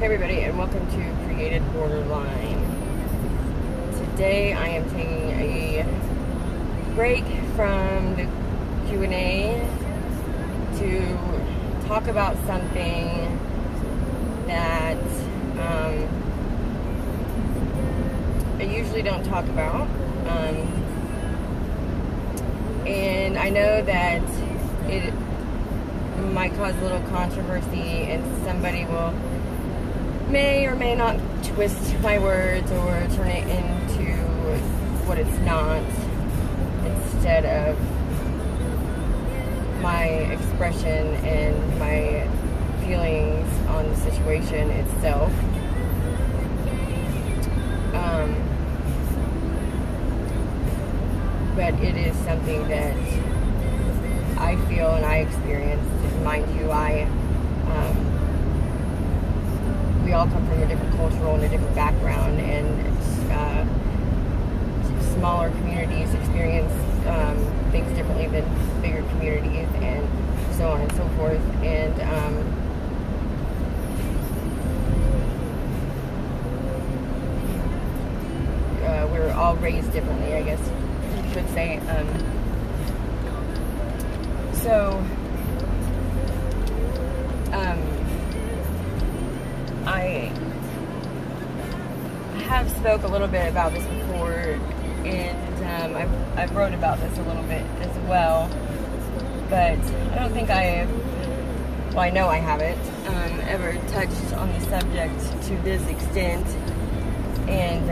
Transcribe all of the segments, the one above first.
Hey everybody, and welcome to Created Borderline. Today I am taking a break from the Q&A to talk about something that I usually don't talk about. And I know that it might cause a little controversy, and somebody may or may not twist my words or turn it into what it's not, instead of my expression and my feelings on the situation itself. But it is something that I feel and I experienced. Mind you, we all come from a different cultural and a different background, and smaller communities experience things differently than bigger communities, and so on and so forth. And we're all raised differently, I guess you could say. I have spoke a little bit about this before, and I've wrote about this a little bit as well, but I don't think I know I haven't ever touched on the subject to this extent, and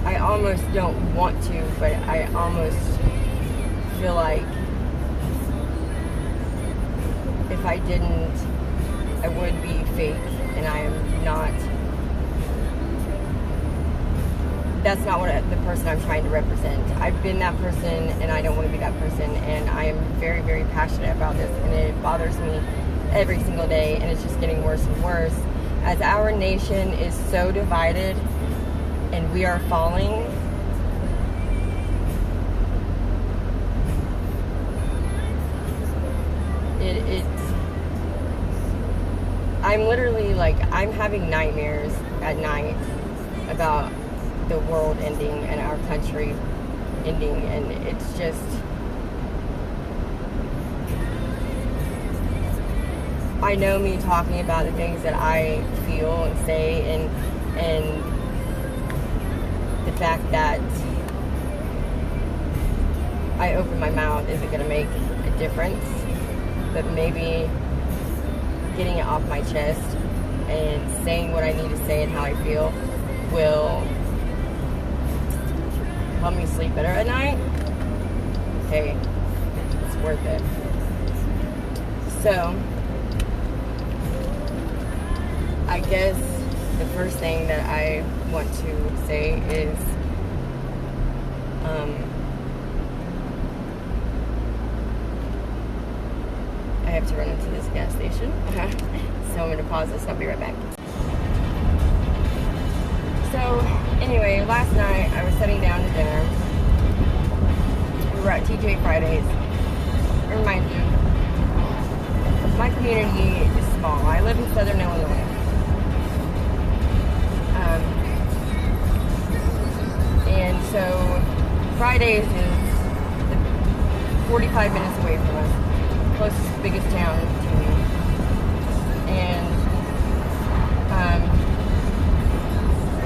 I almost don't want to, but I almost feel like if I didn't, I would be fake, and I am not. That's not what the person I'm trying to represent. I've been that person, and I don't want to be that person, and I am very, very passionate about this, and it bothers me every single day, and it's just getting worse and worse. As our nation is so divided, and we are falling, I'm literally I'm having nightmares at night about the world ending and our country ending, and it's just, I know me talking about the things that I feel and say, and the fact that I open my mouth isn't going to make a difference, but maybe getting it off my chest and saying what I need to say and how I feel will help me sleep better at night. Hey, it's worth it. So, I guess the first thing that I want to say is I have to run into this gas station. So I'm going to pause this and I'll be right back. So anyway, last night I was sitting down to dinner. We were at TJ Fridays. Remind you, my community is small. I live in Southern Illinois. And so Fridays is 45 minutes away from us. Closest, biggest town to me. And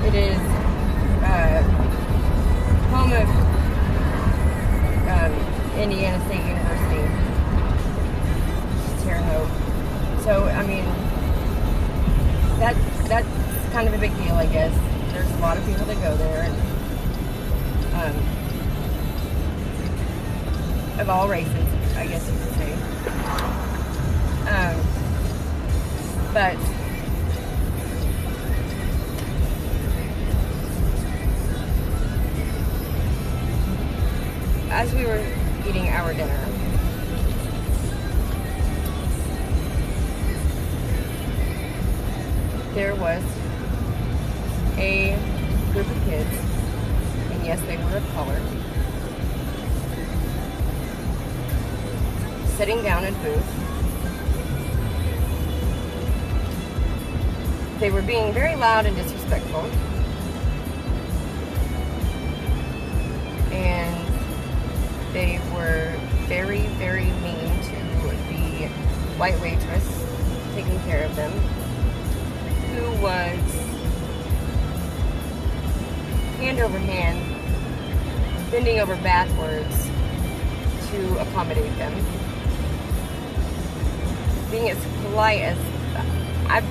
it is home of Indiana State University, Terre Haute. So, I mean, that's kind of a big deal, I guess. There's a lot of people that go there, and of all races, I guess you could say. But as we were eating our dinner, there was a group of kids, and yes, they were of color, sitting down in booth. They were being very loud and disrespectful. And they were very, very mean to the white waitress taking care of them, who was hand over hand, bending over backwards to accommodate them. Being as polite as I've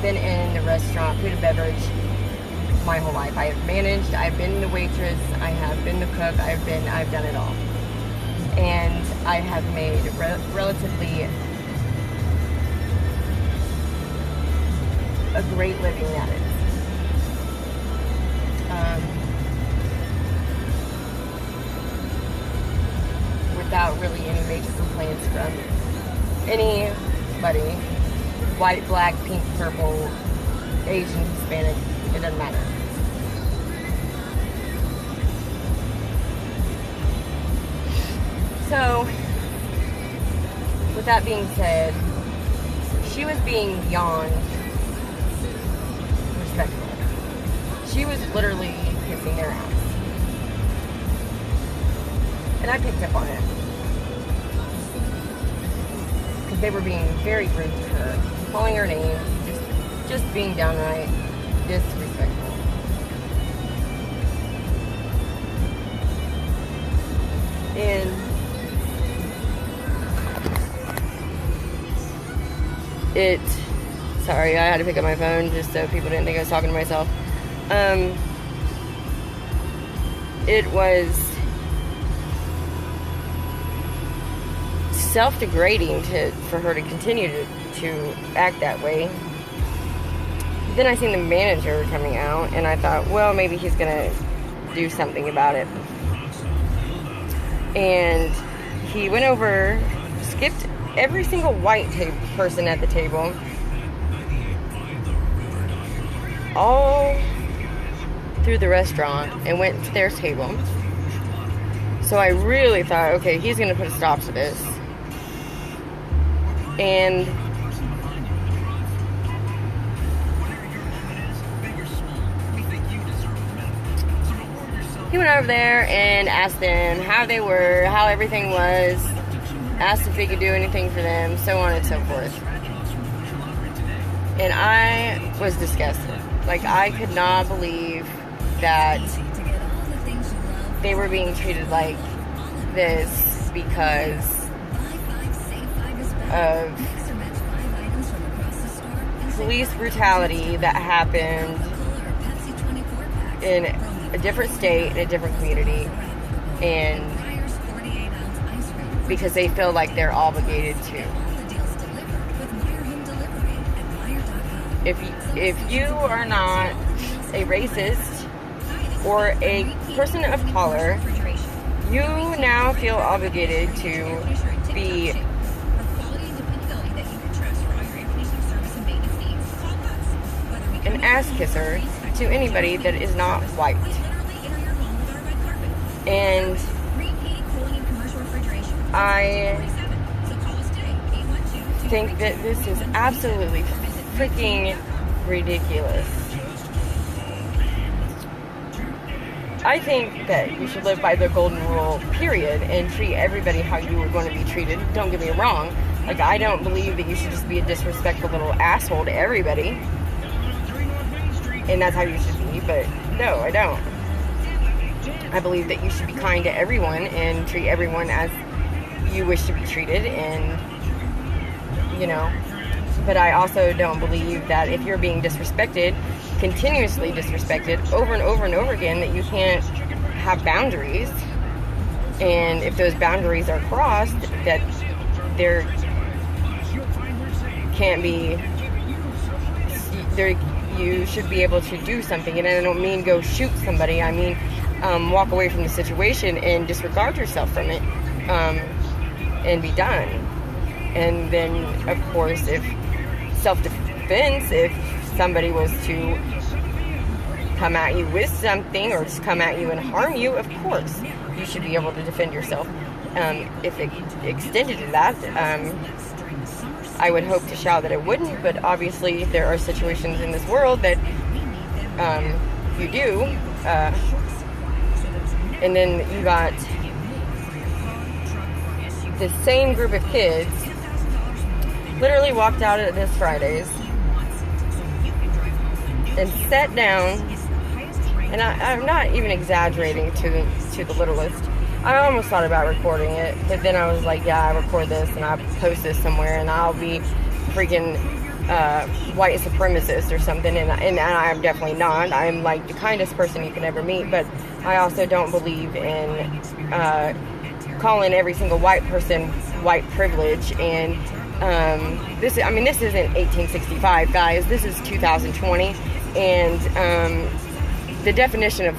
been in the restaurant, food and beverage my whole life. I have managed, I've been the waitress, I have been the cook, I've done it all. And I have made relatively a great living at it. Without really any major complaints from anybody, white, black, pink, purple, Asian, Hispanic, it doesn't matter. So, with that being said, she was being beyond respectful. She was literally kissing their ass. And I picked up on it. Because they were being very rude to her, calling her names, just being downright disrespectful. And sorry, I had to pick up my phone just so people didn't think I was talking to myself. It was self-degrading for her to continue to act that way. Then I seen the manager coming out, and I thought, well, maybe he's gonna do something about it. And he went over, skipped every single white person at the table, all through the restaurant, and went to their table. So I really thought, okay, he's gonna put a stop to this. And he went over there and asked them how they were, how everything was, asked if he could do anything for them, so on and so forth. And I was disgusted. Like, I could not believe that they were being treated like this because of police brutality that happened in a different state, in a different community, and because they feel like they're obligated to. If you are not a racist or a person of color, you now feel obligated to be an ass kisser to anybody that is not white. And I think that this is absolutely freaking ridiculous. I think that you should live by the golden rule, period, and treat everybody how you were going to be treated. Don't get me wrong. Like, I don't believe that you should just be a disrespectful little asshole to everybody. And that's how you should be, but no, I don't. I believe that you should be kind to everyone and treat everyone as you wish to be treated, and, you know, but I also don't believe that if you're being disrespected, continuously disrespected, over and over and over again, that you can't have boundaries, and if those boundaries are crossed, that there can't be, there, you should be able to do something. And I don't mean go shoot somebody, I mean walk away from the situation and disregard yourself from it, and be done. And then, of course, if self-defense, if somebody was to come at you with something or just come at you and harm you, of course you should be able to defend yourself. If it extended to that, I would hope to shout that it wouldn't, but obviously there are situations in this world that you do. And then you got the same group of kids literally walked out at this Fridays and sat down, and I'm not even exaggerating to the littlest. I almost thought about recording it, but then I was like, yeah, I record this and I post this somewhere, and I'll be freaking white supremacist or something, and I'm definitely not. I'm like the kindest person you can ever meet, but I also don't believe in calling every single white person white privilege. And this isn't 1865, guys. This is 2020, and the definition of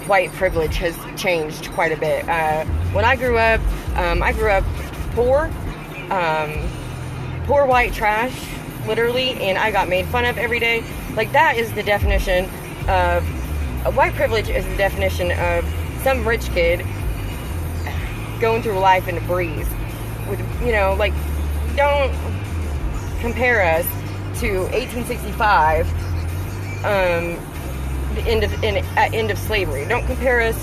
white privilege has changed quite a bit. When I grew up poor white trash, literally, and I got made fun of every day. Like, that is the definition of white privilege. Is the definition of some rich kid going through life in a breeze. With, like, don't compare us to 1865, the end of slavery. Don't compare us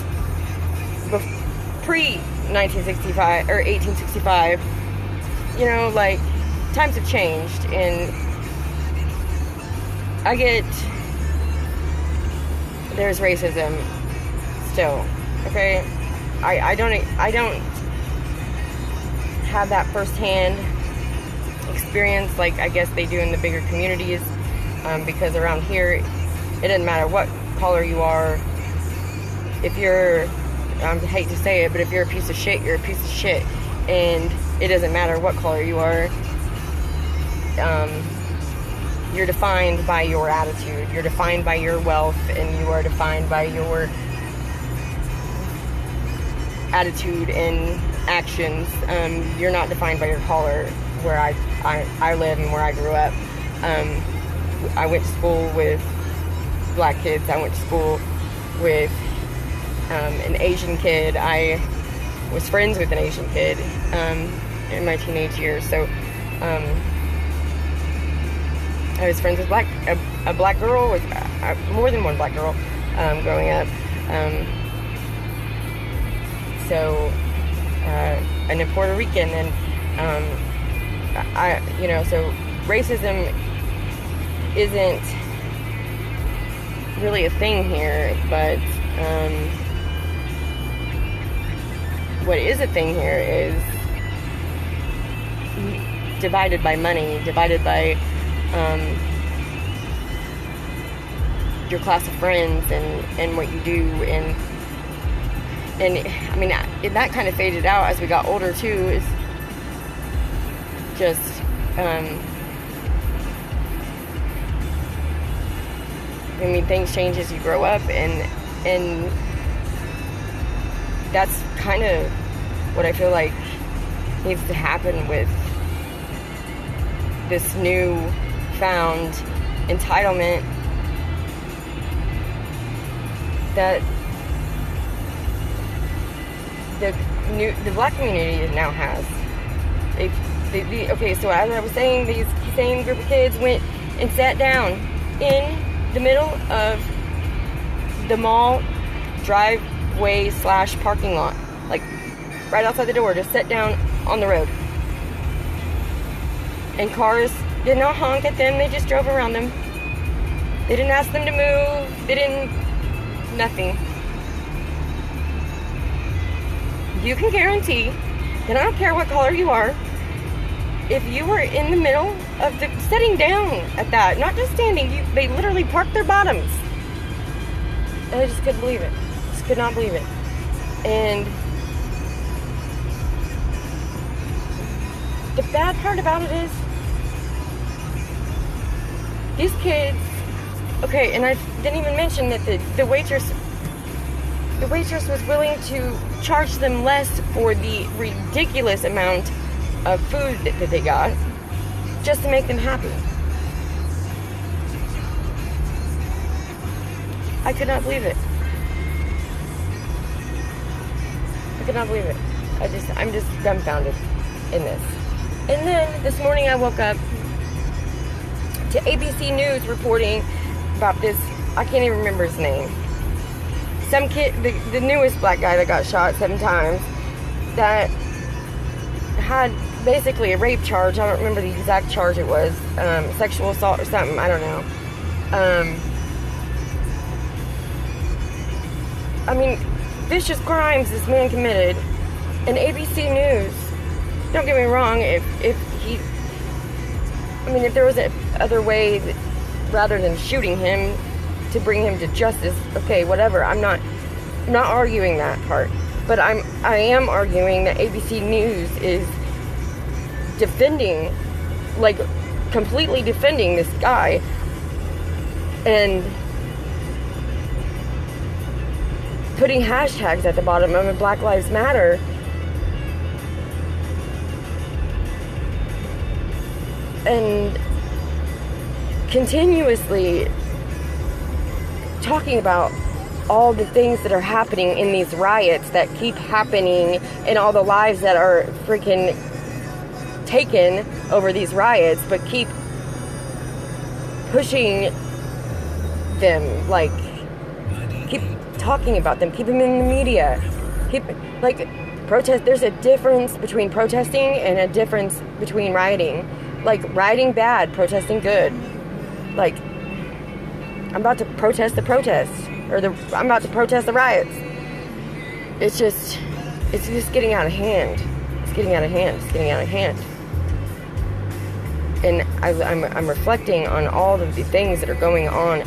pre-1965 or 1865. Like, times have changed, and I get there's racism still. Okay, I don't have that firsthand experience like I guess they do in the bigger communities, because around here it doesn't matter what color you are. If you're, I hate to say it, but if you're a piece of shit, you're a piece of shit, and it doesn't matter what color you are. You're defined by your attitude. You're defined by your wealth, and you are defined by your attitude and actions. You're not defined by your color. Where I live and where I grew up, I went to school with black kids. I went to school with an Asian kid. I was friends with an Asian kid in my teenage years. So I was friends with a black girl, with more than one black girl growing up. And a Puerto Rican, and so racism isn't really a thing here, but what is a thing here is divided by money, divided by your class of friends and what you do, and I mean, that kind of faded out as we got older too. Is just things change as you grow up, and that's kind of what I feel like needs to happen with this new found entitlement that the black community now has. Okay, so as I was saying, these same group of kids went and sat down in the middle of the mall driveway / parking lot, like right outside the door, just sat down on the road. And cars did not honk at them, they just drove around them. They didn't ask them to move, nothing. You can guarantee that I don't care what color you are, if you were in the middle of the sitting down at that, not just standing, they literally parked their bottoms. And I just couldn't believe it. Just could not believe it. And the bad part about it is, these kids, okay, and I didn't even mention that the waitress was willing to charge them less for the ridiculous amount of food that they got, just to make them happy. I could not believe it. could not believe it. I'm just dumbfounded in this. And then this morning I woke up to ABC News reporting about this, I can't even remember his name. Some kid, the newest black guy that got shot 7 times, that had basically a rape charge. I don't remember the exact charge it was. Sexual assault or something, I don't know. I mean, vicious crimes this man committed. And ABC News, don't get me wrong, if there was a other way that, rather than shooting him, to bring him to justice, okay, whatever. I'm not arguing that part, but I am arguing that ABC News is defending, like, completely defending this guy, and putting hashtags at the bottom of it, Black Lives Matter. And continuously talking about all the things that are happening in these riots that keep happening, and all the lives that are freaking taken over these riots, but keep pushing them, like, keep talking about them, keep them in the media, keep, like, protest. There's a difference between protesting and a difference between rioting. Like, rioting bad, protesting good. Like, I'm about to protest the protest, or I'm about to protest the riots. It's just getting out of hand. It's getting out of hand. It's getting out of hand. And I'm reflecting on all of the things that are going on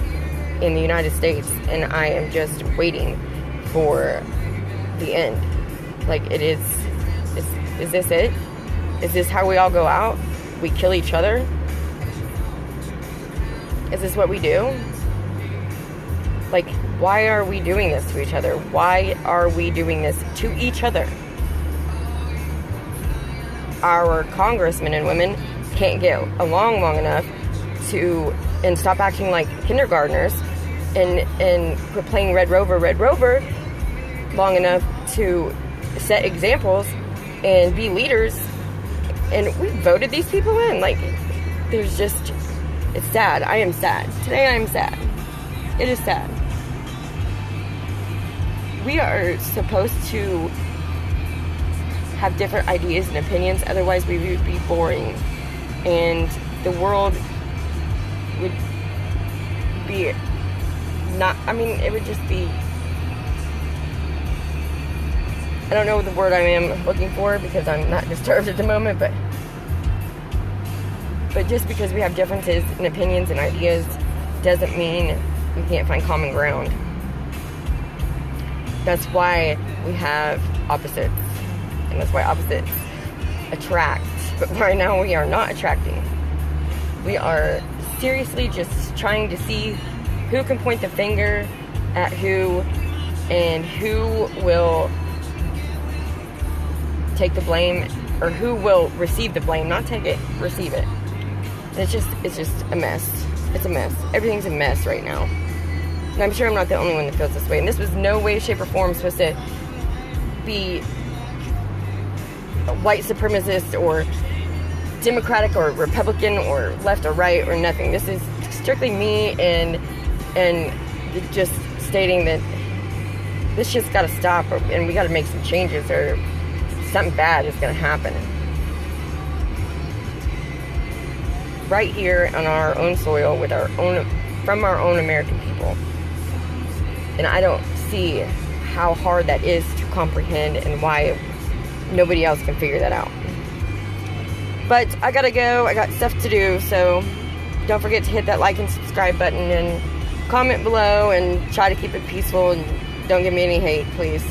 in the United States, and I am just waiting for the end. Like, it is this it? Is this how we all go out? We kill each other? Is this what we do? Like, why are we doing this to each other? Why are we doing this to each other? Our congressmen and women can't get along long enough and stop acting like kindergartners and quit playing Red Rover long enough to set examples and be leaders. And we voted these people in. Like, it's sad. I am sad. Today I am sad. It is sad. We are supposed to have different ideas and opinions, otherwise we would be boring. And the world would be it would just be, I don't know what the word I am looking for, because I'm not disturbed at the moment, but just because we have differences in opinions and ideas doesn't mean we can't find common ground. That's why we have opposites, and that's why opposites attract. But right now we are not attracting. We are seriously just trying to see who can point the finger at who, and who will take the blame, or who will receive the blame, not take it, receive it. It's just a mess. It's a mess. Everything's a mess right now. And I'm sure I'm not the only one that feels this way. And this was no way, shape, or form supposed to be white supremacist or Democratic or Republican or left or right or nothing. This is strictly me and just stating that this shit's got to stop, and we got to make some changes, or something bad is going to happen. Right here on our own soil, from our own American people. And I don't see how hard that is to comprehend, and why nobody else can figure that out. But I gotta go. I got stuff to do, so don't forget to hit that like and subscribe button, and comment below, and try to keep it peaceful, and don't give me any hate, please.